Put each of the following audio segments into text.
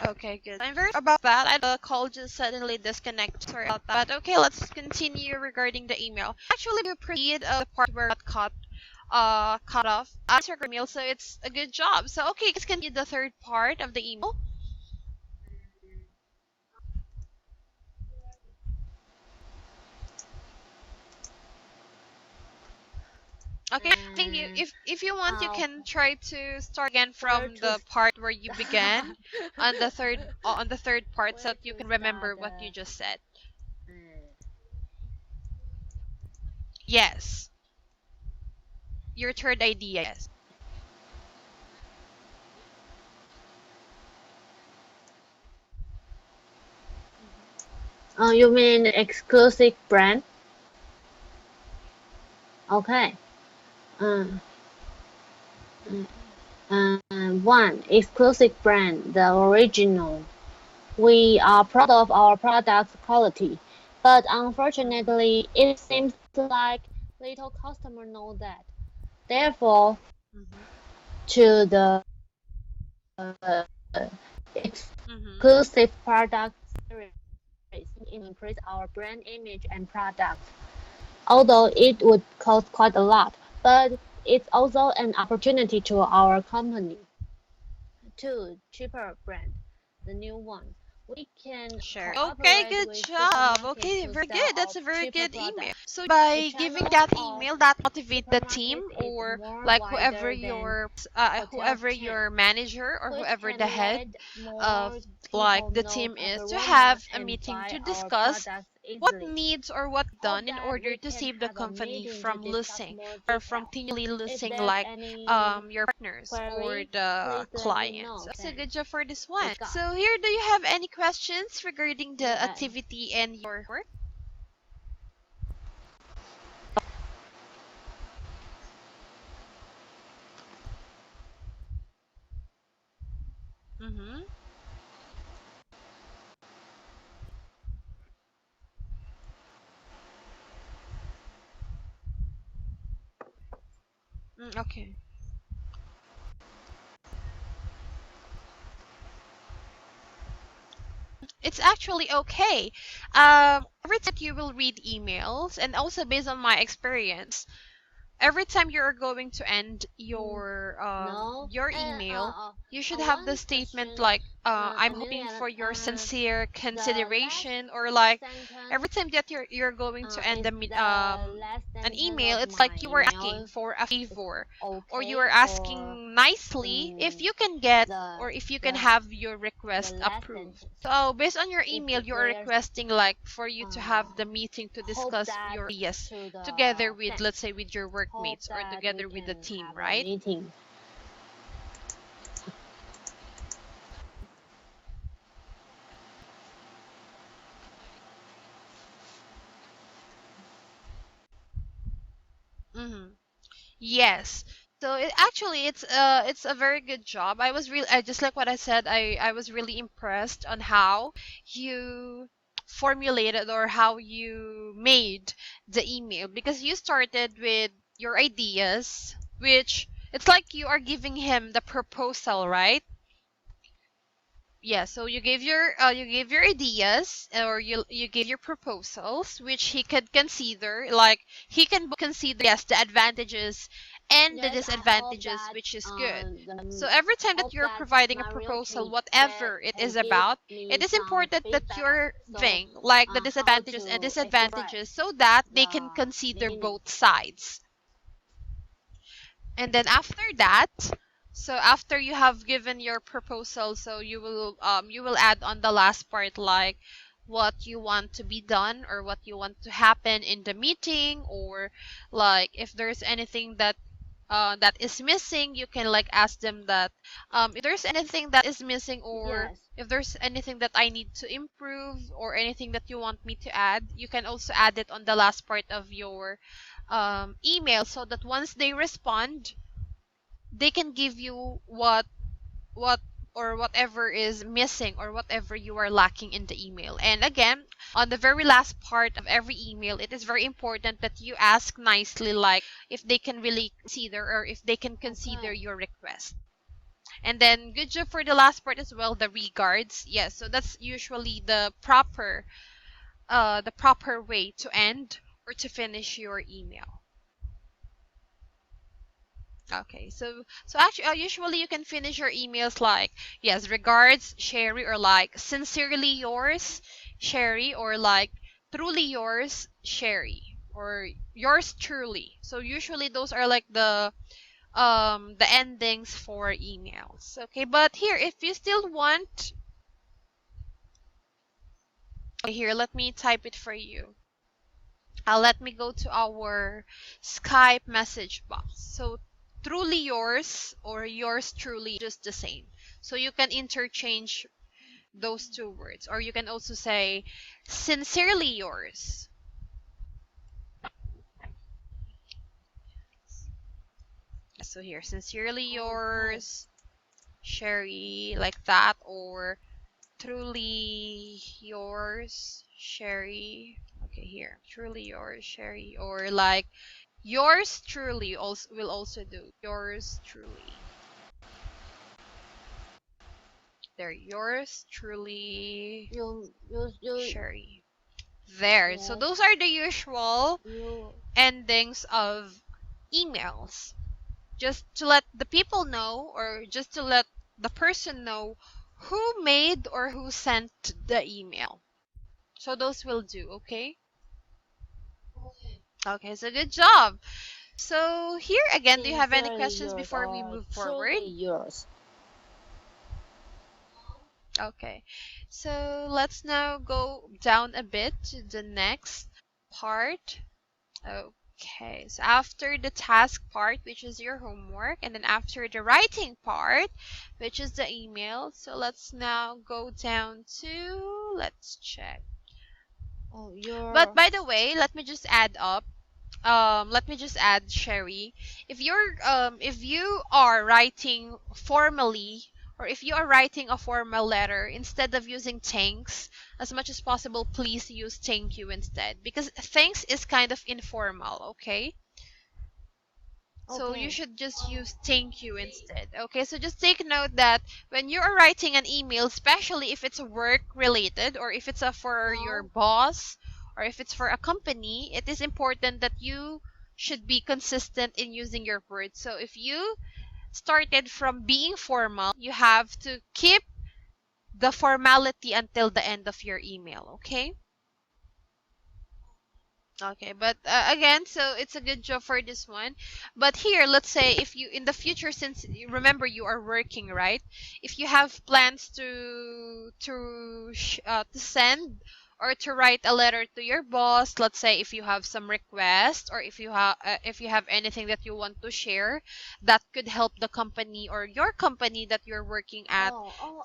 Okay, good. I'm very sorry about that. The call just suddenly disconnected. Sorry about that. But okay, let's continue regarding the email. Actually, you proceed the part where it cut off. Answer your email, so it's a good job. So okay, let's continue the third part of the email. Okay, I think if you want, you can try to start again from the part where you began on the third part, so that you can remember what you just said. Yes, your third idea. Yes. You mean exclusive brand? Okay. Um, One exclusive brand, the original. We are proud of our product's quality, but unfortunately, it seems like little customers know that. Therefore, Mm-hmm. to the Mm-hmm. exclusive product series increase our brand image and product. Although it would cost quite a lot, but it's also an opportunity to our company. Two, cheaper brand, the new one. We can Sure. Okay, cooperate good with job. supermarkets Okay, to very sell good. our That's a very cheaper good email. products. So The by giving channel that of email, that motivate the team, supermarkets is or more like wider than hotel whoever chain, your manager or which whoever the can head let of more like people the know team is, to Pepperona have a and meeting buy to our discuss products what easily. needs or what Hope done in that order we to can save the have a company meeting to from discuss losing more or from details. continually If losing there's like any your partners or query, the please let me clients. know. That's a Then good job for this one. discuss. So here, do you have any questions regarding the Yeah. activity and your work? Mm-hmm. Okay. It's actually okay. Every time that you will read emails, and also based on my experience, every time you're going to end Mm, no. your And email, you should have the one statement question, like, I'm hoping Amelia. for your sincere The last consideration, or like sentence every time that you're going to end is the last an sentence email, of it's like my you were asking email for a favor, or you okay, are or asking nicely if um you can get, the or if you can the have your the request last approved. sentence? So based on your If email, the you are players requesting like for you to uh have the meeting to hope discuss that your ideas to the together with, let's fans, say, with your hope workmates or that we together with the can team, have a right? meeting. Mm-hmm. Yes. So it's a very good job. I was really, just like what I said, I was really impressed on how you formulated or how you made the email, because you started with your ideas, which it's like you are giving him the proposal, right? Yeah, so you gave your ideas, or you gave your proposals, which he could consider, like he can both consider, yes, the advantages and the Yes, I hope disadvantages, that which is good. So the every time that hope you're that providing a Mario proposal, get whatever it is can give about, me it is some important that feedback. you're So giving like the how disadvantages and to express disadvantages, so that they can the consider meaning. both sides. And then after that, so after you have given your proposal, so you will add on the last part, like what you want to be done or what you want to happen in the meeting, or like if there's anything that that is missing, you can like ask them that, if there's anything that is missing, or Yes. if there's anything that I need to improve, or anything that you want me to add, you can also add it on the last part of your email, so that once they respond, they can give you what or whatever is missing, or whatever you are lacking in the email. And again, on the very last part of every email, it is very important that you ask nicely, like if they can really consider, or if they can consider Okay. your request. And then good job for the last part as well, the regards. Yes, so that's usually the proper way to end or to finish your email. Okay, so actually, usually you can finish your emails like, yes, regards, Sherry, or like sincerely yours, Sherry, or like truly yours, Sherry, or yours truly. So usually those are like the endings for emails. Okay, but here if you still want, here let me type it for you. Let me go to our Skype message box. So truly yours or yours truly, just the same. So you can interchange those two words, or you can also say sincerely yours. So here, sincerely yours, Sherry, like that, or truly yours, Sherry. Okay, here, truly yours, Sherry, or like yours truly also will also do. Yours truly. There, yours truly, You Sherry. There. So yes, those are the usual you endings of emails. Just to let the people know, or just to let the person know who made or who sent the email. So those will do, okay? Okay, so good job. So here again, do you have any sincerely questions yours before we or move forward? truly yours. Okay, so let's now go down a bit to the next part. Okay, so after the task part, which is your homework, and then after the writing part, which is the email. So let's now go down to, let's check. Oh, But your by the way, let me just add, Sherry, if you are writing formally, or if you are writing a formal letter, instead of using thanks, as much as possible, please use thank you instead, because thanks is kind of informal, okay? So you okay. should just use thank you instead. Okay, so just take note that when you are writing an email, especially if it's work related, or if it's for your boss, or if it's for a company, it is important that you should be consistent in using your words. So if you started from being formal, you have to keep the formality until the end of your email, okay? Okay, but again, so it's a good job for this one. But here, let's say if you in the future, since remember you are working, right? If you have plans to send or to write a letter to your boss, let's say if you have some request, or if you have anything that you want to share that could help the company or your company that you're working at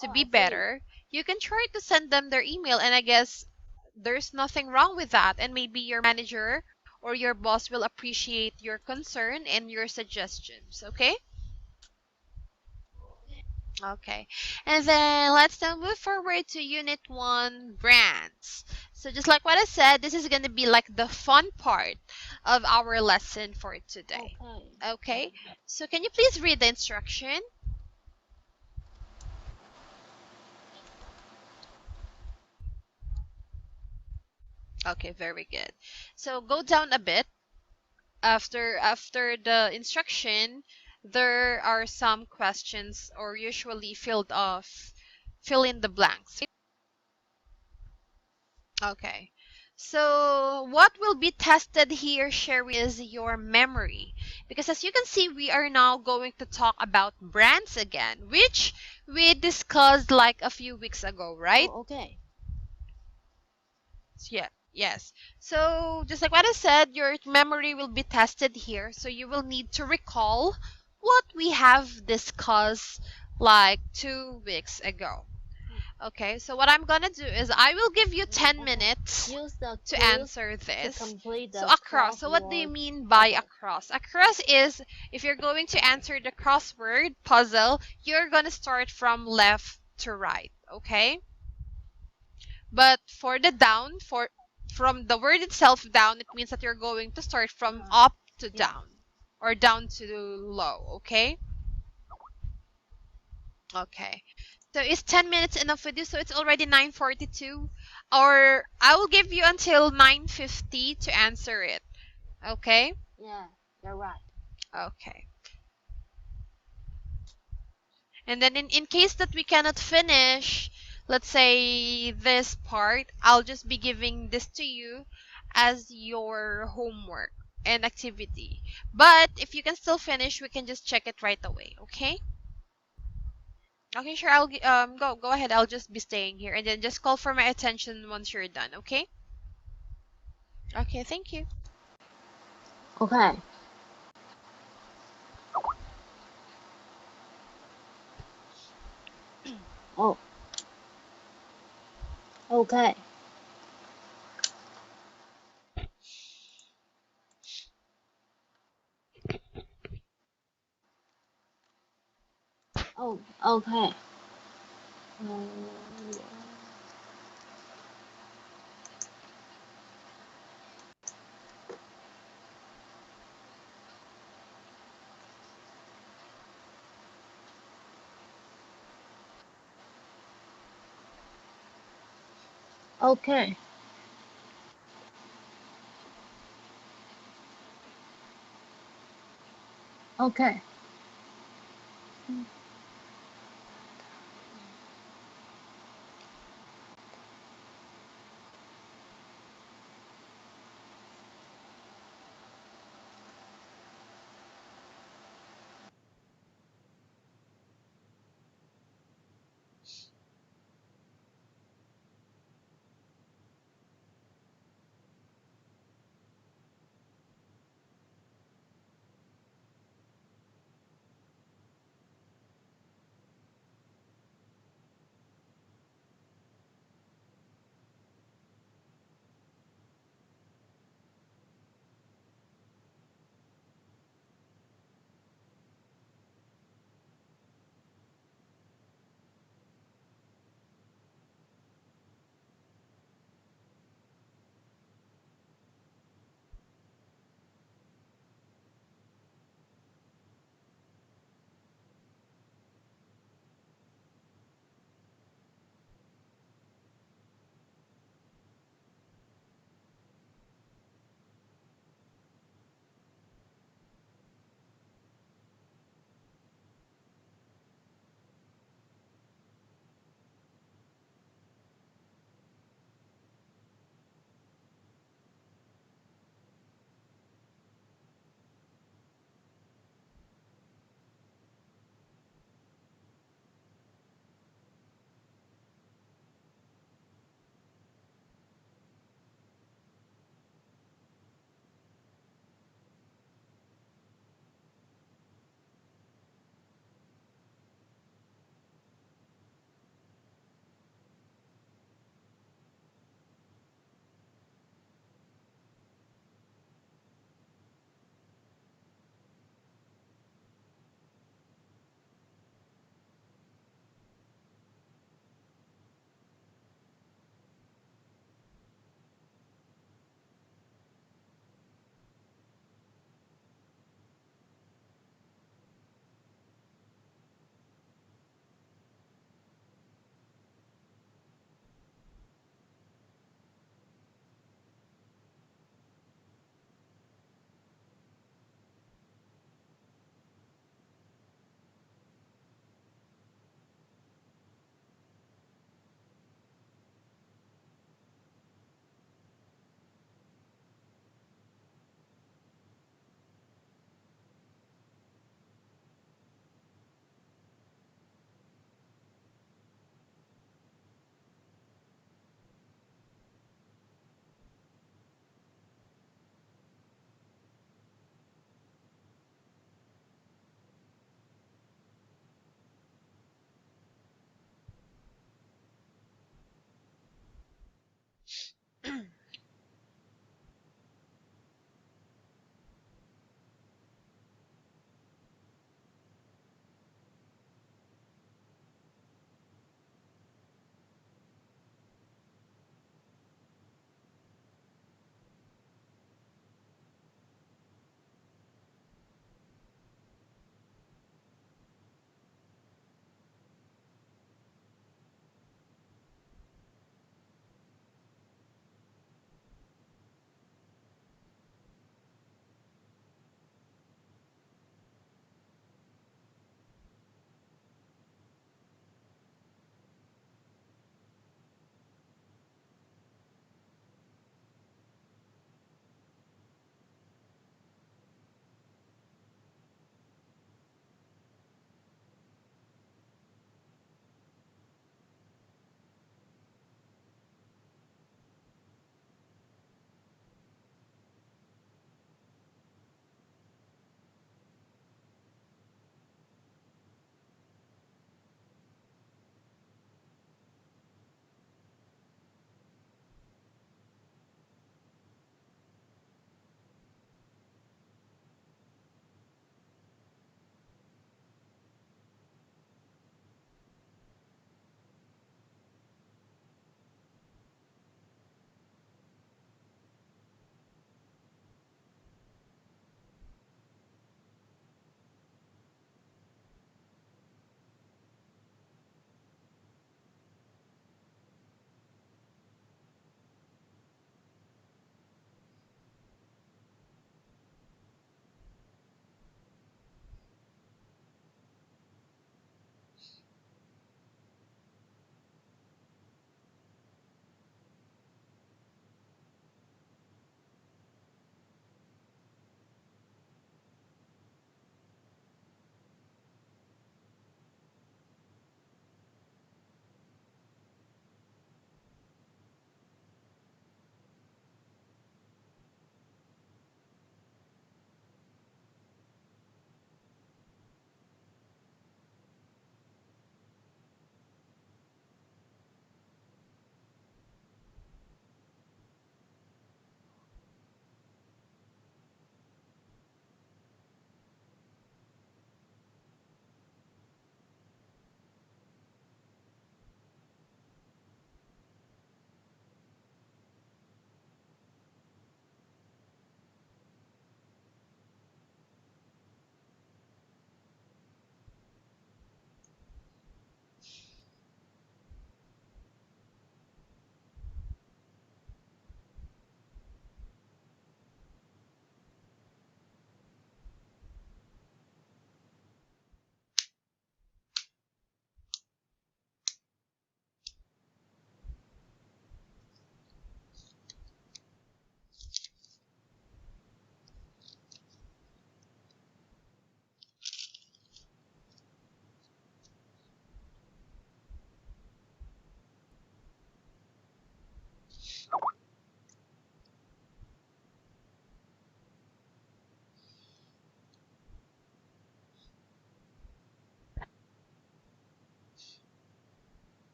to be I see. better, you can try to send them their email, and I guess there's nothing wrong with that, and maybe your manager or your boss will appreciate your concern and your suggestions, okay? Okay, and then let's now move forward to unit 1, brands. So just like what I said, this is going to be like the fun part of our lesson for today. Okay. Okay, so can you please read the instruction? Okay, very good. So go down a bit. After the instruction, there are some questions, or usually fill in the blanks. Okay, so what will be tested here, Sherry, is your memory, because as you can see, we are now going to talk about brands again, which we discussed like a few weeks ago, right? Oh, okay. Yeah, yes. So just like what I said, your memory will be tested here. So you will need to recall what we have discussed like 2 weeks ago. Okay, so what I'm gonna do is I will give you 10 minutes Use the to quiz answer to this. complete So the across. So what do you crossword mean by puzzle. across? Across is if you're going to answer the crossword puzzle, you're gonna start from left to right. Okay? But for the down, from the word itself down, it means that you're going to start from up to Yeah. down or down to low, okay? Okay. So is 10 minutes enough with you? So it's already 9:42, or I will give you until 9:50 to answer it. Okay? Yeah, you're right. Okay. And then in case that we cannot finish, let's say this part, I'll just be giving this to you as your homework and activity. But if you can still finish, we can just check it right away, okay? Okay, sure. Go ahead. I'll just be staying here and then just call for my attention once you're done, okay? Okay, thank you. Okay. Oh, okay. Oh, okay. Um, okay. Okay.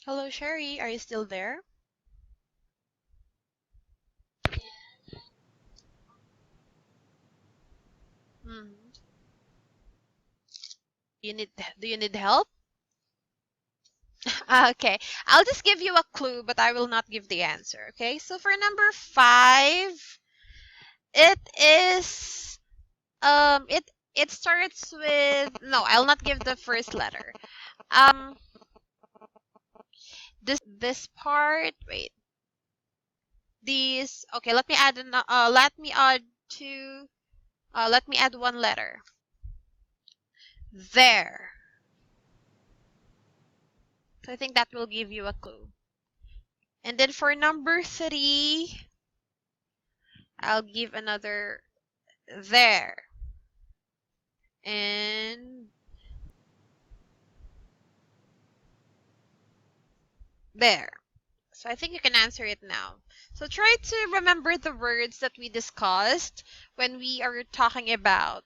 Hello, Sherry. Are you still there? Hmm. Do you need help? Okay. I'll just give you a clue, but I will not give the answer. Okay. So for number five, it is it starts with no, I'll not give the first letter. This part, wait. These okay, two let me add one letter. There. So I think that will give you a clue. And then for number three, I'll give another there. And there. So I think you can answer it now. So try to remember the words that we discussed when we are talking about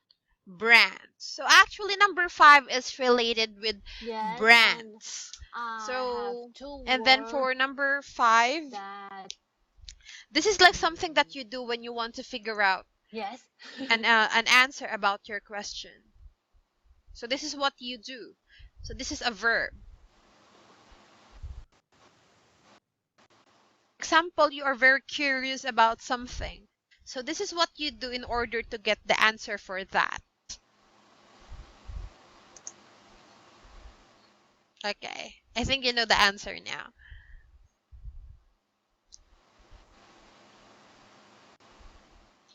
brands. So actually number five is related with Yes, brands. and I have So two and then words for number five, that this is like something that you do when you want to figure out yes. an answer about your question. So this is what you do. So this is a verb. Example, you are very curious about something. So this is what you do in order to get the answer for that. Okay. I think you know the answer now.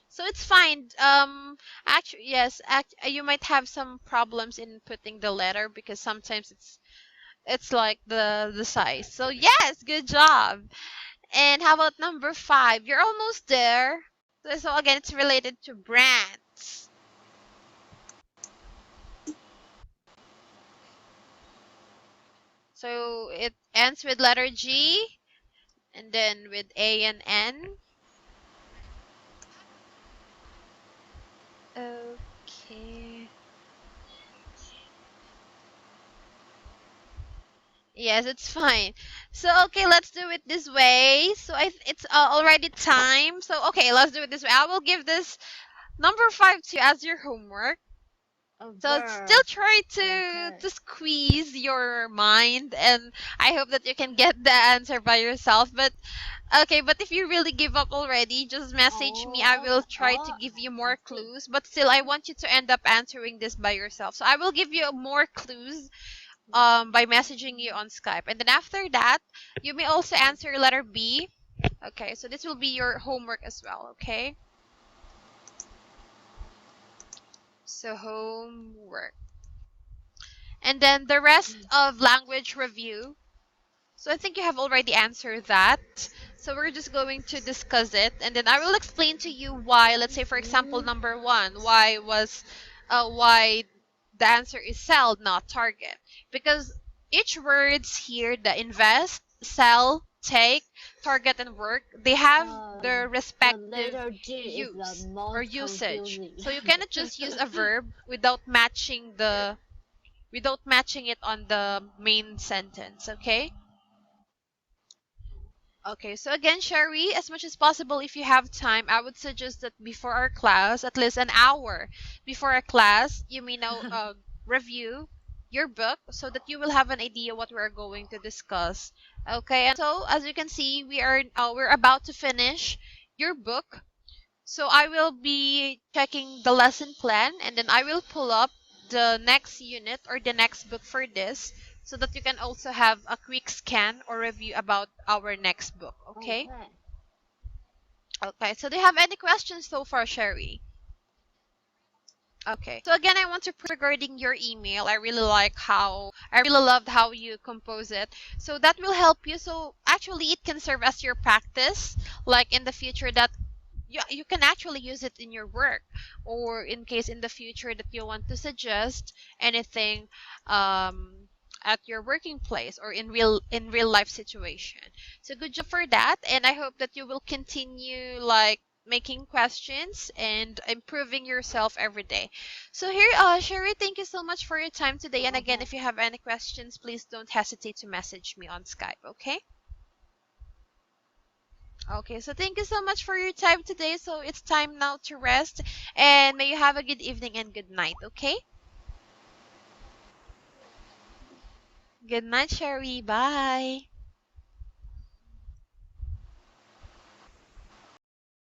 So it's fine. Actually, yes. You might have some problems in putting the letter because sometimes it's like the size. So yes, good job. And how about number five? You're almost there. So again, it's related to brands. So it ends with letter G and then with A and N. Okay. Yes, it's fine. So okay, let's do it this way. So it's already time. So okay, let's do it this way. I will give this number five to you as your homework. A So still verb. try Okay. to squeeze your mind, and I hope that you can get the answer by yourself. But okay, but if you really give up already, just message me. I will try to give you more I see. clues, but still I want you to end up answering this by yourself. So I will give you more clues by messaging you on Skype. And then after that, you may also answer letter B. Okay, so this will be your homework as well, okay? So homework. And then the rest of language review. So I think you have already answered that. So we're just going to discuss it, and then I will explain to you why. Let's say, for example, Mm, number one, why the answer is sell, not target, because each words here, the invest, sell, take, target, and work, they have their the respective letter G is the use or most usage. confusing. So you cannot just use a verb without matching it on the main sentence, okay? Okay, so again, Sherry, as much as possible, if you have time, I would suggest that before our class, at least an hour before our class, you may now review your book so that you will have an idea what we're going to discuss. Okay, and also as you can see, we're about to finish your book. So I will be checking the lesson plan and then I will pull up the next unit or the next book for this so that you can also have a quick scan or review about our next book. Okay? Okay. Okay. So do you have any questions so far, Sherry? Okay. So again, I want to regarding your email. I really loved how you compose it. So that will help you. So actually it can serve as your practice like in the future that you can actually use it in your work or in case in the future that you want to suggest anything um, at your working place or in real life situation. So good job for that, and I hope that you will continue like making questions and improving yourself every day. So here, Sherry, thank you so much for your time today. And again, Okay. if you have any questions, please don't hesitate to message me on Skype, okay? Okay, so thank you so much for your time today. So it's time now to rest, and may you have a good evening and good night, okay? Good night, Sherry. Bye.